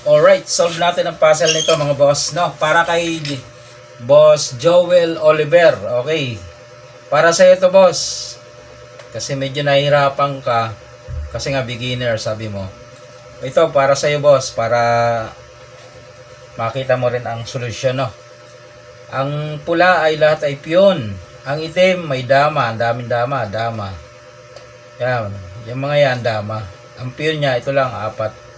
Alright, solve natin ang puzzle nito mga boss, no? Para kay Boss Joel Oliver, okay. Para sa ito, boss. Kasi medyo nahihirapan ka kasi nga beginner, sabi mo. Ito para sa iyo, boss, para makita mo rin ang solusyon, no? Ang pula ay lahat ay piyon. Ang itim may dama, ang daming dama, dama. Yan, yung mga yan dama. Ang piyon niya ito lang, 4.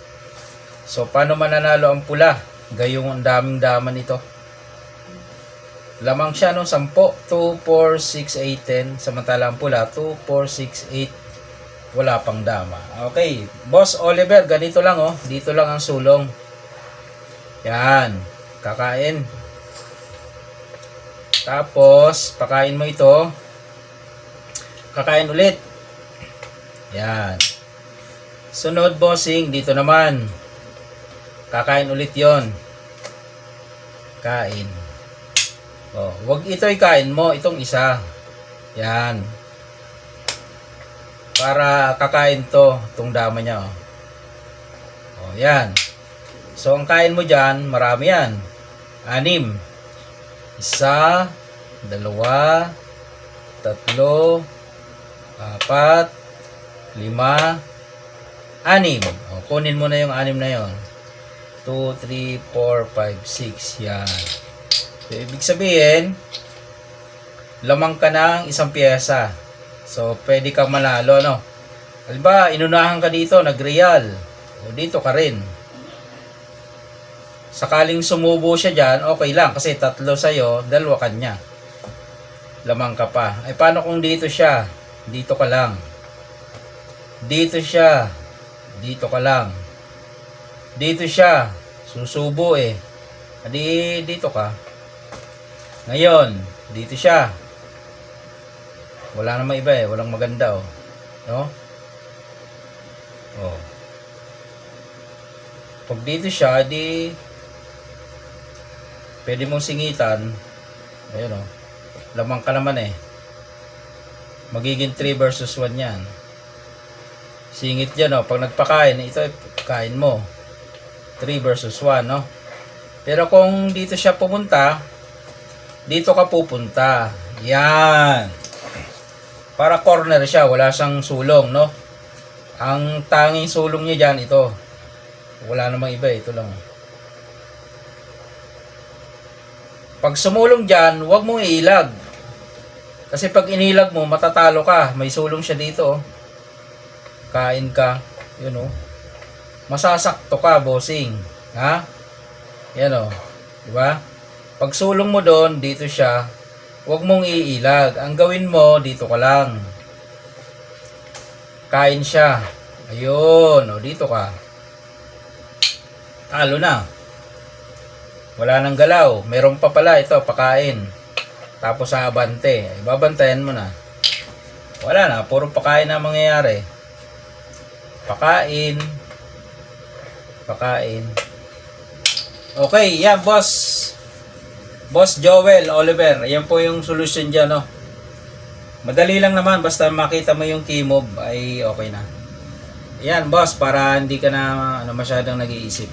So, paano mananalo ang pula? Gayong ang daming dama nito. Lamang siya no, 10. 2, 4, 6, 8, 10. Samantala ang pula, 2, 4, 6, 8. Wala pang dama. Okay. Boss Oliver, ganito lang oh. Dito lang ang sulong. Yan. Kakain. Tapos, pakain mo ito. Kakain ulit. Yan. Sunod, bossing. Dito naman. Kakain ulit yon. Kain. Oh, wag ito ikain mo, itong isa. Yan. Para kakain to, itong dama niya. Oh. Oh, yan. So, ang kain mo dyan, marami yan. 6. 1, 2, 3, 4, 5, 6. Oh, kunin mo na yung 6 na yon. 2, 3, 4, 5, 6. Yan. So, ibig sabihin, lamang ka ng isang piyesa. So, pwede kang manalo, no? Halimbawa, inunahan ka dito, nag-real. O, dito ka rin. Sakaling sumubo siya dyan, okay lang. Kasi 3 sa'yo, 2 kanya. Lamang ka pa. Ay, paano kung dito siya? Dito ka lang. Dito siya. Dito ka lang. Dito siya. Susubo eh. Adi, dito ka. Ngayon, dito siya. Wala namang iba eh. Walang maganda oh. No? Oh. Pag dito siya, di pwede mong singitan. Ayun oh. Lamang ka naman eh. Magiging 3 versus 1 yan. Singit yan oh. Pag nagpakain, ito kain mo. 3 versus 1, no? Pero kung dito siya pumunta, dito ka pupunta. Yan. Para corner siya, wala siyang sulong, no? Ang tanging sulong niya dyan, ito. Wala namang iba, ito lang. Pag sumulong dyan, huwag mong iilag. Kasi pag inilag mo, matatalo ka. May sulong siya dito, oh. Kain ka. Yun, oh. Masasakto ka, bossing. Ha? Yan o. Diba? Pag sulong mo doon, dito siya, huwag mong iilag. Ang gawin mo, dito ka lang. Kain siya. Ayun. O, dito ka. Talo na. Wala nang galaw. Meron pa pala ito, pakain. Tapos abante. Ibabantayan mo na. Wala na. Puro pakain na mangyayari. Pakain. Pakain. Okay, yan boss. Boss Joel Oliver. Yan po yung solution dyan, no? Madali lang naman. Basta makita mo yung key move ay okay na. Yan boss, para hindi ka na masyadong nag-iisip.